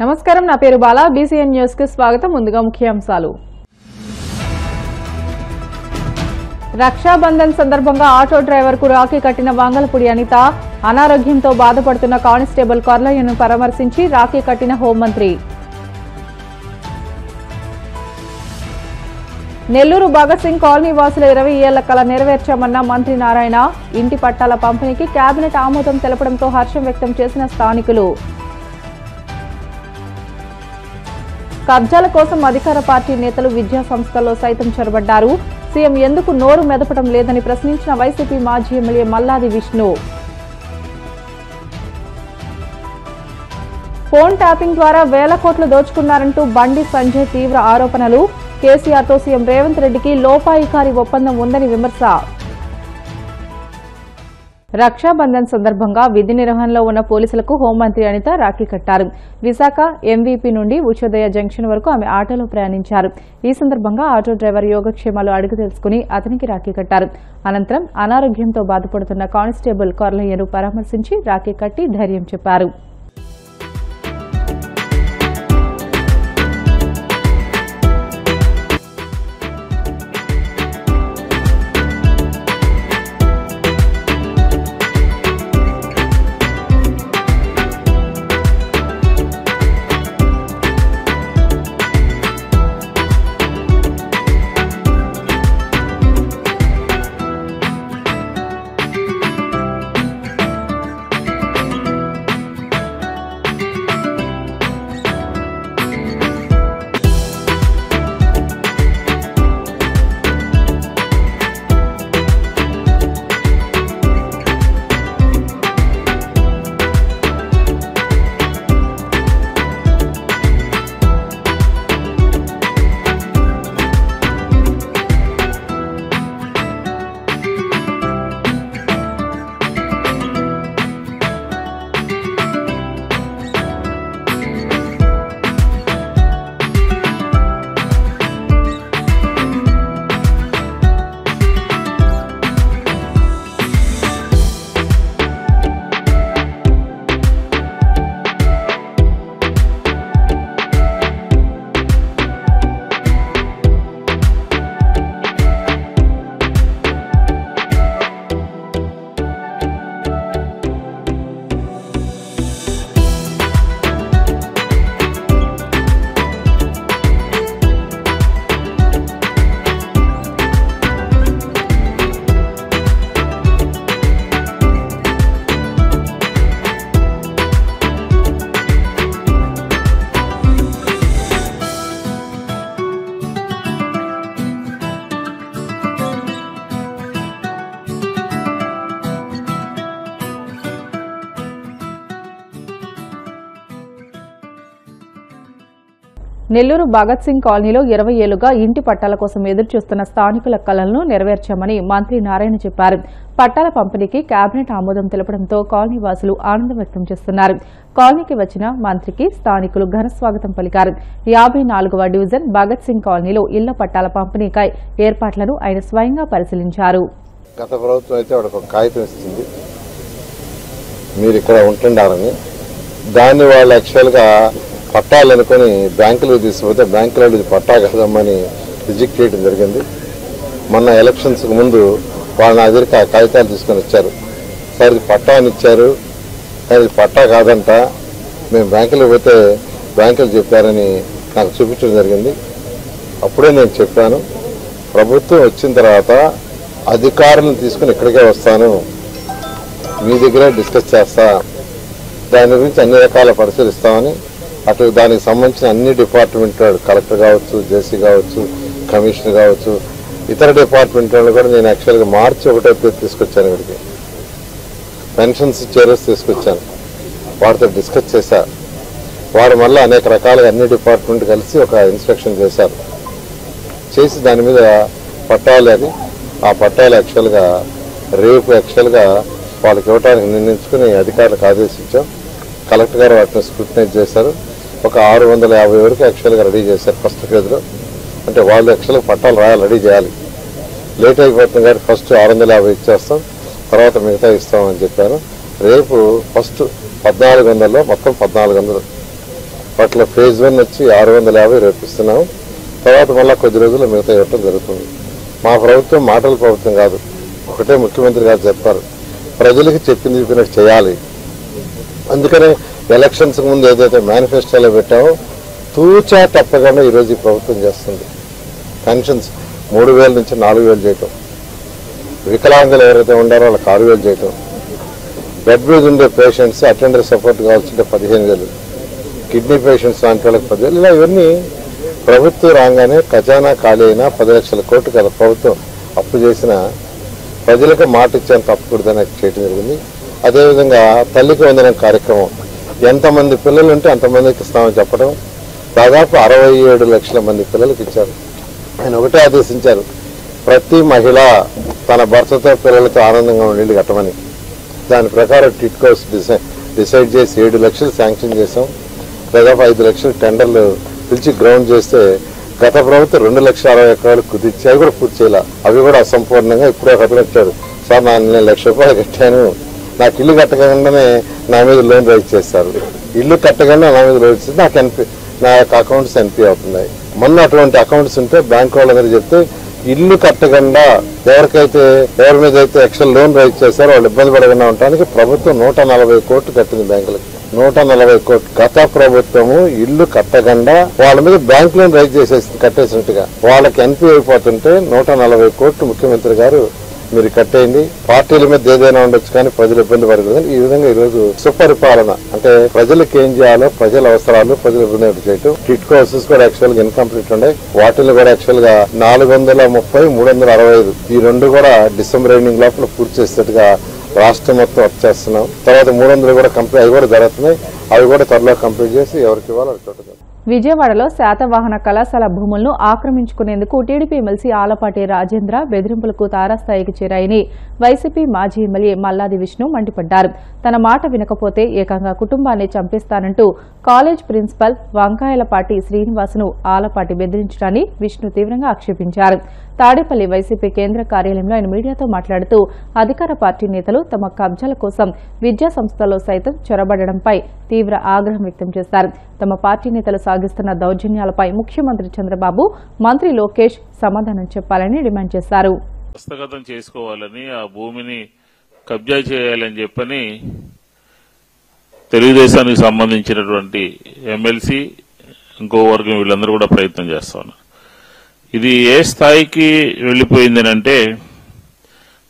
నమస్కారం, నా పేరు బాలా. బీసీఎన్ న్యూస్ కి స్వాగతం. ముందుగా ముఖ్యాంశాలు. రక్షాబంధన్ సందర్భంగా ఆటో డ్రైవర్ కు రాఖీ కట్టిన వంగలపూడి అనిత. అనారోగ్యంతో బాధపడుతున్న కానిస్టేబుల్ కర్లయ్యను పరామర్శించి రాఖీ కట్టిన హోంమంత్రి. నెల్లూరు భగత్ సింగ్ కాలనీ వాసుల 20 ఏళ్ల కల నెరవేర్చామన్న మంత్రి నారాయణ. ఇంటి పట్టాల పంపిణీకి కేబినెట్ ఆమోదం తెలపడంతో హర్షం వ్యక్తం చేసిన స్థానికులు. కబ్జాల కోసం అధికార పార్టీ నేతలు విద్యా సంస్థల్లో సైతం చొరబడ్డారు. సీఎం ఎందుకు నోరు మెదపడం లేదని ప్రశ్నించిన వైసీపీ మాజీ MLA Malladi Vishnu. Phone tapping ద్వారా వేల కోట్లు దోచుకున్నారంటూ బండి సంజయ్ తీవ్ర ఆరోపణలు. కేసీఆర్తో సీఎం రేవంత్ రెడ్డికి లోపాయికారి ఒప్పందం ఉందని విమర్శ. రక్షాబంధన్ సందర్భంగా విధి నిర్వహణలో ఉన్న పోలీసులకు హోంమంత్రి అనిత రాఖీ కట్టారు. విశాఖ ఎంవీపీ నుండి ఉషోదయ జంక్షన్ వరకు ఆమె ఆటోలో ప్రయాణించారు. ఈ సందర్భంగా ఆటో డ్రైవర్ యోగక్షేమాలు అడుగు తెలుసుకుని అతనికి రాఖీ కట్టారు. అనంతరం అనారోగ్యంతో బాధపడుతున్న కానిస్టేబుల్ కర్లయ్యను పరామర్శించి రాఖీ కట్టి ధైర్యం చెప్పారు. నెల్లూరు భగత్ సింగ్ కాలనీలో 20 ఏళ్లుగా ఇంటి పట్టాల కోసం ఎదురుచూస్తున్న స్థానికుల కలలను నెరవేర్చామని మంత్రి నారాయణ చెప్పారు. పట్టాల పంపిణీకి కేబినెట్ ఆమోదం తెలపడంతో కాలనీ వాసులు ఆనందం వ్యక్తం చేస్తున్నారు. కాలనీకి వచ్చిన మంత్రికి స్థానికులు ఘన స్వాగతం పలికారు. 54వ డివిజన్ భగత్ సింగ్ కాలనీలో ఇళ్ల పట్టాల పంపిణీకై ఏర్పాట్లను ఆయన స్వయంగా పరిశీలించారు. గత ప్రభుత్వం అయితే ఒక కాగితం ఇస్తుంది, మీరు ఇక్కడ ఉంటున్నారని. దాన్ని వాళ్ళు యాక్చువల్గా పట్టాలు అనుకుని బ్యాంకులకు తీసుకుపోతే బ్యాంకులో ఇది పట్టా కదమ్మని రిజెక్ట్ చేయడం జరిగింది. మొన్న ఎలక్షన్స్కి ముందు వాళ్ళు నా దగ్గరికి ఆ కాగితాలు తీసుకొని వచ్చారు. సార్ ఇది పట్టా అని ఇచ్చారు, కానీ ఇది పట్టా కాదంట, మేము బ్యాంకులకు పోతే బ్యాంకులు చెప్పారని నాకు చూపించడం జరిగింది. అప్పుడే నేను చెప్పాను, ప్రభుత్వం వచ్చిన తర్వాత అధికారులను తీసుకుని ఇక్కడికే వస్తాను, మీ దగ్గరే డిస్కస్ చేస్తా, దాని గురించి అన్ని రకాల పరిశీలిస్తామని. అటు దానికి సంబంధించిన అన్ని డిపార్ట్మెంట్ కలెక్టర్ కావచ్చు, జేసీ కావచ్చు, కమిషనర్ కావచ్చు, ఇతర డిపార్ట్మెంట్ వాళ్ళు కూడా నేను యాక్చువల్గా మార్చి 1వ తేదీ తీసుకొచ్చాను. ఇక్కడికి పెన్షన్స్ చేరస్ తీసుకొచ్చాను, వారితో డిస్కస్ చేశా. వారు మళ్ళీ అనేక రకాలుగా అన్ని డిపార్ట్మెంట్ కలిసి ఒక ఇన్స్పెక్షన్ చేశారు. చేసి దాని మీద పట్టాలు అని ఆ పట్టాలు యాక్చువల్గా రేపు యాక్చువల్గా వాళ్ళకి ఇవ్వడానికి నిర్ణయించుకుని అధికారులకు ఆదేశించాం. కలెక్టర్ గారు వాటిని స్క్రూటినైజ్ చేశారు. ఒక 650 వరకు యాక్చువల్గా రెడీ చేశారు ఫస్ట్ ఫేజ్లో. అంటే వాళ్ళు యాక్చువల్గా పట్టాలు రాయాలి, రెడీ చేయాలి. లేట్ అయిపోతుంది కాబట్టి ఫస్ట్ 650 ఇచ్చేస్తాం, తర్వాత మిగతా ఇస్తామని చెప్పాను. రేపు ఫస్ట్ 1400లో మొత్తం 1400 వాటిలో ఫేజ్ 1 వచ్చి 650 రేపు ఇస్తున్నాం. తర్వాత మళ్ళీ కొద్ది రోజుల్లో మిగతా ఇవ్వటం జరుగుతుంది. మా ప్రభుత్వం మాటల ప్రభుత్వం కాదు. ఒకటే ముఖ్యమంత్రి గారు చెప్పారు, ప్రజలకు చెప్పింది చెప్పినట్టు చేయాలి. అందుకనే ఎలక్షన్స్ ముందు ఏదైతే మేనిఫెస్టోలో పెట్టామో తూచా తప్పకుండా ఈరోజు ఈ ప్రభుత్వం చేస్తుంది. పెన్షన్స్ 3,000 నుంచి 4,000 చేయటం, వికలాంగులు ఎవరైతే ఉండారో వాళ్ళకి 6,000 చేయటం, బెడ్ మీద ఉండే పేషెంట్స్ అటెండర్ సపోర్ట్ కావాల్సింటే 15,000, కిడ్నీ పేషెంట్స్ లాంటి వాళ్ళకి 10,000, ఇలా ఇవన్నీ ప్రభుత్వం రాగానే ఖజానా ఖాళీ అయినా 10 లక్షల కోట్లు కదా ప్రభుత్వం అప్పు చేసిన ప్రజలకు మాట ఇచ్చాను తప్పకూడదని చేయడం జరిగింది. అదేవిధంగా తల్లికి వందనం కార్యక్రమం ఎంతమంది పిల్లలు ఉంటే అంతమందికి ఇస్తామని చెప్పడం, దాదాపు 67 లక్షల మంది పిల్లలకి ఇచ్చారు. ఆయన ఒకటే ఆదేశించారు, ప్రతి మహిళ తన భర్తతో పిల్లలతో ఆనందంగా ఉండేది కట్టమని. దాని ప్రకారం టిట్కోస్ డిసైడ్ చేసి 7 లక్షలు శాంక్షన్ చేశాం. దాదాపు 5 లక్షలు టెండర్లు పిలిచి గ్రౌండ్ చేస్తే గత ప్రభుత్వం 2,60,000 ఎకరాలు కుదిర్చి అవి కూడా పూర్తి చేయాలి. అవి కూడా అసంపూర్ణంగా ఇప్పుడే కట్టొచ్చారు. సార్ నేను ₹1,00,000 కట్టాను, నాకు ఇల్లు కట్టకుండానే నా మీద లోన్ రైజ్ చేస్తారు. ఇల్లు కట్టకుండా నా మీద లోన్ ఇస్తే నా యొక్క అకౌంట్స్ ఎన్పీ అవుతున్నాయి. మొన్న అటువంటి అకౌంట్స్ ఉంటే బ్యాంక్ వాళ్ళందరూ చెప్తే ఇల్లు కట్టకుండా ఎవరి మీద అయితే ఎక్స్ట్రా లోన్ రైజ్ చేశారో వాళ్ళు ఇబ్బంది పడకుండా ఉండడానికి ప్రభుత్వం 140 కోట్లు కట్టింది బ్యాంకులకి. 140 కోట్లు. గత ప్రభుత్వము ఇల్లు కట్టకుండా వాళ్ళ మీద బ్యాంక్ లోన్ రైజ్ కట్టేసినట్టుగా వాళ్ళకి ఎన్పీ అయిపోతుంటే 140 కోట్లు ముఖ్యమంత్రి గారు మీరు కట్టేయండి, పార్టీల మీద ఏదైనా ఉండొచ్చు కానీ ప్రజలు ఇబ్బంది పడకూడదు. ఈ విధంగా ఈరోజు సుపరిపాలన అంటే ప్రజలకు ఏం చేయాలో ప్రజల అవసరాలు ప్రజలు ఇబ్బంది చేయటం. టిట్కో హౌసెస్ కూడా యాక్చువల్ గా ఇన్కంప్లీట్ ఉన్నాయి. వాటిని కూడా యాక్చువల్ గా 430, 365 ఈ 2 కూడా డిసెంబర్ ఎండింగ్ లోపల పూర్తి చేసేట్టుగా రాష్ట్రం మొత్తం వర్క్ చేస్తున్నాం. తర్వాత 300 కూడా కంప్లీట్ అవి కూడా జరుగుతున్నాయి. అవి కూడా త్వరలో కంప్లీట్ చేసి ఎవరికి ఇవ్వాలో అది చోట. విజయవాడలో శాతవాహన కళాశాల భూములను ఆక్రమించుకునేందుకు టీడీపీ ఎమ్మెల్సీ ఆలపాటి రాజేంద్ర బెదిరింపులకు తారాస్థాయికి చేరాయని వైసీపీ మాజీ ఎమ్మెల్యే మల్లాది విష్ణు మండిపడ్డారు. తన మాట వినకపోతే ఏకంగా కుటుంబాన్ని చంపేస్తానంటూ కాలేజ్ ప్రిన్సిపల్ వంకాయలపాటి శ్రీనివాసును ఆలపాటి బెదిరించడాన్ని విష్ణు తీవ్రంగా ఆక్షేపించారు. తాడేపల్లి వైసీపీ కేంద్ర కార్యాలయంలో ఆయన మీడియాతో మాట్లాడుతూ అధికార పార్టీ నేతలు తమ కబ్జాల కోసం విద్యా సంస్థల్లో సైతం చొరబడడంపై తీవ్ర ఆగ్రహం వ్యక్తం చేశారు. తమ పార్టీ నేతలు సాగిస్తున్న దౌర్జన్యాలపై ముఖ్యమంత్రి చంద్రబాబు, మంత్రి లోకేష్ సమాధానం చెప్పాలని డిమాండ్ చేశారు. హస్తగతం చేసుకోవాలని, ఆ భూమిని కబ్జా చేయాలని చెప్పని తెలుగుదేశానికి సంబంధించినటువంటి ఎమ్మెల్సీ ఇంకో వర్గం వీళ్ళందరూ కూడా ప్రయత్నం చేస్తా ఉన్నారు. ఇది ఏ స్థాయికి వెళ్లిపోయిందనంటే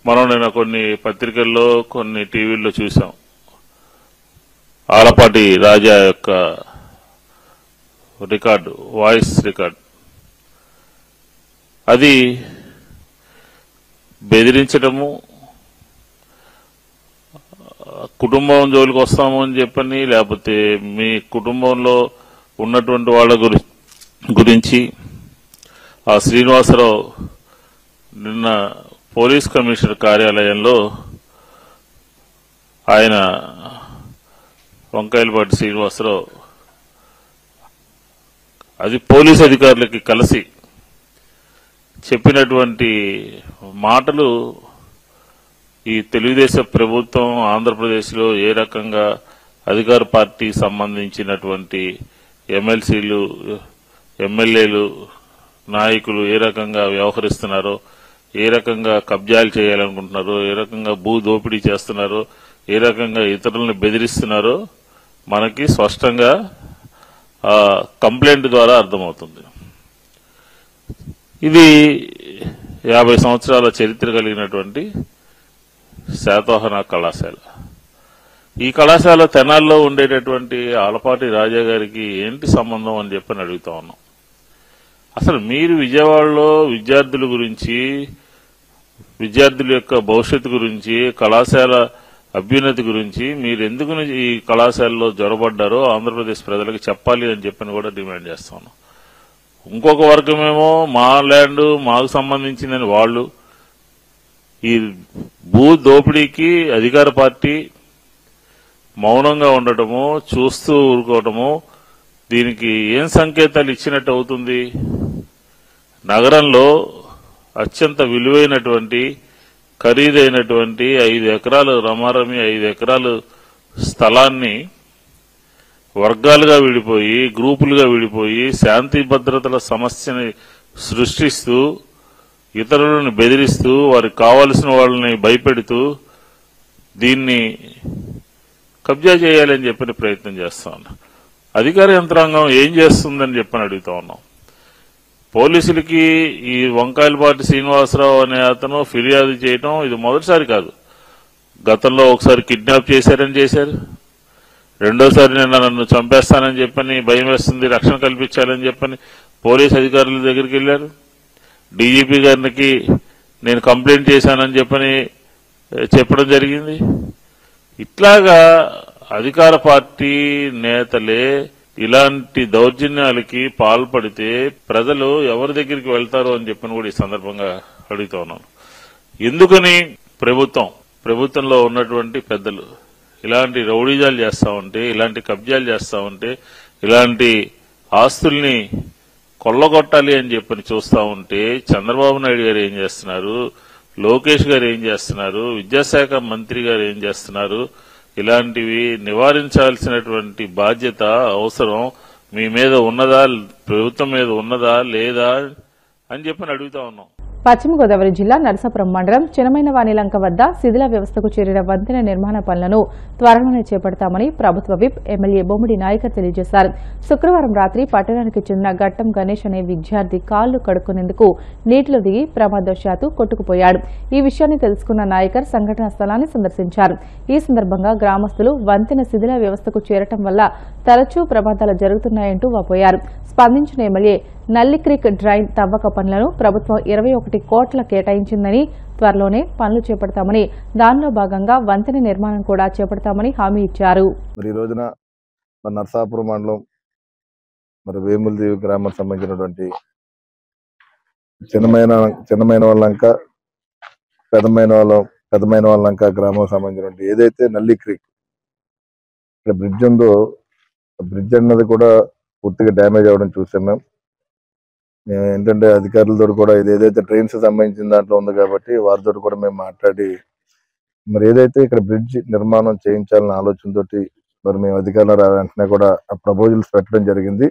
మనం నేను కొన్ని పత్రికల్లో కొన్ని టీవీల్లో చూసాం. ఆలపాటి రాజా యొక్క రికార్డు, వాయిస్ రికార్డు, అది బెదిరించడము, కుటుంబం జోలికి వస్తాము అని చెప్పని, లేకపోతే మీ కుటుంబంలో ఉన్నటువంటి వాళ్ళ గురించి ఆ శ్రీనివాసరావు నిన్న పోలీస్ కమిషనర్ కార్యాలయంలో ఆయన వంకాయలపాటి శ్రీనివాసరావు అది పోలీస్ అధికారులకి కలిసి చెప్పినటువంటి మాటలు ఈ తెలుగుదేశం ప్రభుత్వం ఆంధ్రప్రదేశ్లో ఏ రకంగా అధికార పార్టీకి సంబంధించినటువంటి ఎమ్మెల్సీలు, ఎమ్మెల్యేలు, నాయకులు ఏ రకంగా వ్యవహరిస్తున్నారో, ఏ రకంగా కబ్జాలు చేయాలనుకుంటున్నారో, ఏ రకంగా భూ దోపిడీ చేస్తున్నారో, ఏ రకంగా ఇతరులను బెదిరిస్తున్నారో మనకి స్పష్టంగా కంప్లైంట్ ద్వారా అర్థమవుతుంది. ఇది 50 సంవత్సరాల చరిత్ర కలిగినటువంటి శాతవాహన కళాశాల. ఈ కళాశాల తెనాల్లో ఉండేటటువంటి ఆలపాటి రాజా గారికి ఏంటి సంబంధం అని చెప్పని అడుగుతా ఉన్నాం. అసలు మీరు విజయవాడలో విద్యార్థుల గురించి, విద్యార్థుల యొక్క భవిష్యత్తు గురించి, కళాశాల అభ్యున్నతి గురించి మీరు ఎందుకు ఈ కళాశాలలో జొరబడ్డారో ఆంధ్రప్రదేశ్ ప్రజలకు చెప్పాలి అని చెప్పని కూడా డిమాండ్ చేస్తా ఉన్నాం. ఇంకొక వర్గమేమో మా ల్యాండ్ మాకు సంబంధించిందని వాళ్ళు, ఈ భూ దోపిడీకి అధికార పార్టీ మౌనంగా ఉండటము, చూస్తూ ఊరుకోవటము, దీనికి ఏం సంకేతాలు ఇచ్చినట్టు అవుతుంది? నగరంలో అత్యంత విలువైనటువంటి ఖరీదైనటువంటి 5 ఎకరాలు రమారమి 5 ఎకరాలు స్థలాన్ని వర్గాలుగా విడిపోయి, గ్రూపులుగా విడిపోయి శాంతి భద్రతల సమస్యని సృష్టిస్తూ, ఇతరులను బెదిరిస్తూ, వారికి కావలసిన వాళ్ళని భయపెడుతూ దీన్ని కబ్జా చేయాలని చెప్పని ప్రయత్నం చేస్తా ఉన్నాం. అధికార యంత్రాంగం ఏం చేస్తుందని చెప్పని అడుగుతా ఉన్నాం. పోలీసులకి ఈ వంకాయలపాటి శ్రీనివాసరావు అనే అతను ఫిర్యాదు చేయడం ఇది మొదటిసారి కాదు. గతంలో ఒకసారి కిడ్నాప్ చేశారని చేశారు, రెండోసారి నన్ను చంపేస్తానని చెప్పని, భయం వేస్తుంది, రక్షణ కల్పించాలని చెప్పని పోలీస్ అధికారుల దగ్గరికి వెళ్లారు. డీజీపీ గారికి నేను కంప్లైంట్ చేశానని చెప్పని చెప్పడం జరిగింది. ఇట్లాగా అధికార పార్టీ నేతలే ఇలాంటి దౌర్జన్యాలకి పాల్పడితే ప్రజలు ఎవరి దగ్గరికి వెళ్తారో అని చెప్పని కూడా ఈ సందర్భంగా అడుగుతా ఉన్నాను. ఎందుకని ప్రభుత్వంలో ఉన్నటువంటి పెద్దలు ఇలాంటి రౌడీజాలు చేస్తా ఉంటే, ఇలాంటి కబ్జాలు చేస్తా ఉంటే, ఇలాంటి ఆస్తుల్ని కొల్లగొట్టాలి అని చెప్పని చూస్తా ఉంటే చంద్రబాబు నాయుడు గారు ఏం చేస్తున్నారు, లోకేష్ గారు ఏం చేస్తున్నారు, విద్యాశాఖ మంత్రి గారు ఏం చేస్తున్నారు? ఇలాంటివి నివారించాల్సినటువంటి బాధ్యత, అవసరం మీ మీద ఉన్నదా, ప్రభుత్వం మీద ఉన్నదా లేదా అని చెప్పని అడుగుతా ఉన్నాం. పశ్చిమ గోదావరి జిల్లా నరసాపురం మండలం చినమైన వాణిలంక వద్ద శిథిల వ్యవస్థకు చేరిన వంతెన నిర్మాణ పనులను త్వరలోనే చేపడతామని ప్రభుత్వ విప్ ఎమ్మెల్యే బొమ్మిడి నాయకర్ తెలియజేశారు. శుక్రవారం రాత్రి పట్టణానికి చెందిన గట్టం గణేష్ అనే విద్యార్థి కాళ్లు కడుక్కునేందుకు నీటిలో దిగి ప్రమాదవశాత్తు కొట్టుకుపోయాడు. ఈ విషయాన్ని తెలుసుకున్న నాయకర్ సంఘటనా స్థలాన్ని సందర్శించారు. ఈ సందర్భంగా గ్రామస్తులు వంతెన శిథిల వ్యవస్థకు చేరటం వల్ల తరచూ ప్రమాదాలు జరుగుతున్నాయంటూ వాపోయారు. స్పందించిన ఎమ్మెల్యే నల్లి క్రీక్ డ్రైన్ తవ్వక పనులను ప్రభుత్వం 21 కోట్ల కేటాయించిందని, త్వరలోనే పనులు చేపడతామని, దానిలో భాగంగా వంతెన నిర్మాణం కూడా చేపడతామని హామీ ఇచ్చారు. ఈ రోజున నరసాపురం మండలం వేములదేవి గ్రామానికి సంబంధించినటువంటి చిన్నమైన వాళ్ళంక పెద్దమైన వాళ్ళంక గ్రామం సంబంధించినటువంటి ఏదైతే నల్లి క్రీక్ ఇక్కడ బ్రిడ్జ్ ఉందో, బ్రిడ్జ్ అన్నది కూడా పూర్తిగా డ్యామేజ్ అవ్వడం చూసాం. మేము ఏంటంటే అధికారులతో కూడా ఏదైతే ట్రైన్స్ సంబంధించిన దాంట్లో ఉంది కాబట్టి వారితో కూడా మేము మాట్లాడి ఏదైతే ఇక్కడ బ్రిడ్జ్ నిర్మాణం చేయించాలన్న ఆలోచనతో మేము అధికారుల వెంటనే కూడా ప్రపోజల్స్ పెట్టడం జరిగింది.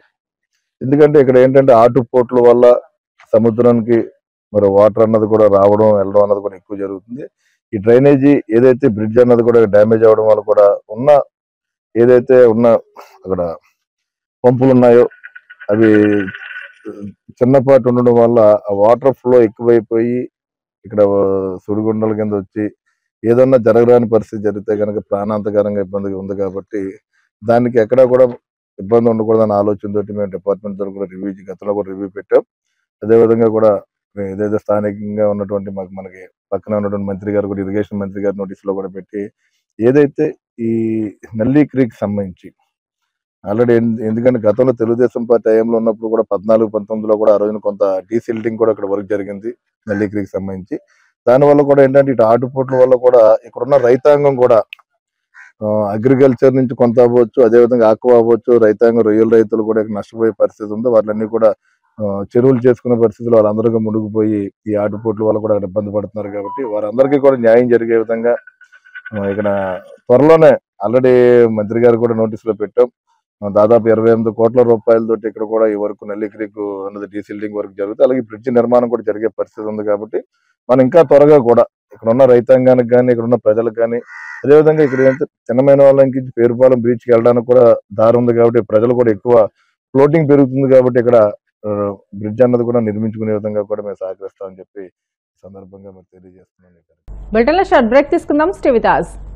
ఎందుకంటే ఇక్కడ ఏంటంటే ఆటుపోట్ల వల్ల సముద్రానికి వాటర్ అన్నది కూడా రావడం వెళ్ళడం అన్నది కూడా ఎక్కువ జరుగుతుంది. ఈ డ్రైనేజీ ఏదైతే బ్రిడ్జ్ అన్నది కూడా డ్యామేజ్ అవ్వడం వల్ల కూడా ఏదైతే అక్కడ పంపులు ఉన్నాయో అవి చిన్నపాటి ఉండడం వల్ల ఆ వాటర్ ఫ్లో ఎక్కువైపోయి ఇక్కడ సుడిగుండల కింద వచ్చి ఏదన్నా జరగరాని పరిస్థితి జరిగితే కనుక ప్రాణాంతకరంగా ఇబ్బందిగా ఉంది. కాబట్టి దానికి ఎక్కడా కూడా ఇబ్బంది ఉండకూడదన్న ఆలోచనతో మేము డిపార్ట్మెంట్ తో కూడా గతంలో కూడా రివ్యూ పెట్టాం. అదేవిధంగా కూడా ఏదైతే స్థానికంగా ఉన్నటువంటి మనకి పక్కన ఉన్నటువంటి మంత్రి గారు కూడా, ఇరిగేషన్ మంత్రి గారి నోటీస్ లో కూడా పెట్టి ఏదైతే ఈ నల్లి క్రీక్ సంబంధించి ఆల్రెడీ ఎందుకంటే గతంలో తెలుగుదేశం పార్టీ టైంలో ఉన్నప్పుడు కూడా 14-19లో కూడా ఆ రోజున కొంత డీసిల్టింగ్ కూడా ఇక్కడ వర్క్ జరిగింది నల్లి క్రీక్ సంబంధించి. దానివల్ల కూడా ఏంటంటే ఇటు ఆటుపోట్ల వల్ల కూడా ఇక్కడున్న రైతాంగం కూడా అగ్రికల్చర్ నుంచి కొంత అవ్వచ్చు, అదేవిధంగా ఆక్వా అవ్వచ్చు, రైతాంగం రొయ్యల రైతులు కూడా నష్టపోయే పరిస్థితి ఉంది. వాళ్ళన్నీ కూడా చెరువులు చేసుకునే పరిస్థితులు వాళ్ళందరికీ మునిగిపోయి ఈ ఆటుపోట్ల వల్ల కూడా ఇబ్బంది పడుతున్నారు. కాబట్టి వారందరికీ కూడా న్యాయం జరిగే విధంగా ఇక్కడ త్వరలోనే ఆల్రెడీ మంత్రి గారు కూడా నోటీసులో పెట్టాం. దాదాపు 28 కోట్ల రూపాయలతోటి ఇక్కడ కూడా ఈ వర్క్ నల్లి క్రీక్ అన్నది డీసిల్టింగ్ వర్క్ జరుగుతుంది. అలాగే బ్రిడ్జ్ నిర్మాణం కూడా జరిగే పరిస్థితి ఉంది. కాబట్టి మనం ఇంకా త్వరగా కూడా ఇక్కడ ఉన్న రైతాంగానికి కానీ, ఇక్కడ ఉన్న ప్రజలకు కానీ, అదేవిధంగా ఇక్కడ చిన్నమైన వాళ్ళకి పేరుపాలెం బీచ్కి వెళ్ళడానికి కూడా దారి ఉంది. కాబట్టి ప్రజలు కూడా ఎక్కువ ఫ్లోటింగ్ పెరుగుతుంది. కాబట్టి ఇక్కడ బ్రిడ్జ్ అన్నది కూడా నిర్మించుకునే విధంగా కూడా మేము సహకరిస్తామని చెప్పి సందర్భంగా తెలియజేస్తున్నాం. బ్రిటన్లో షార్ట్ బ్రేక్ తీసుకుందాం. Stay with us.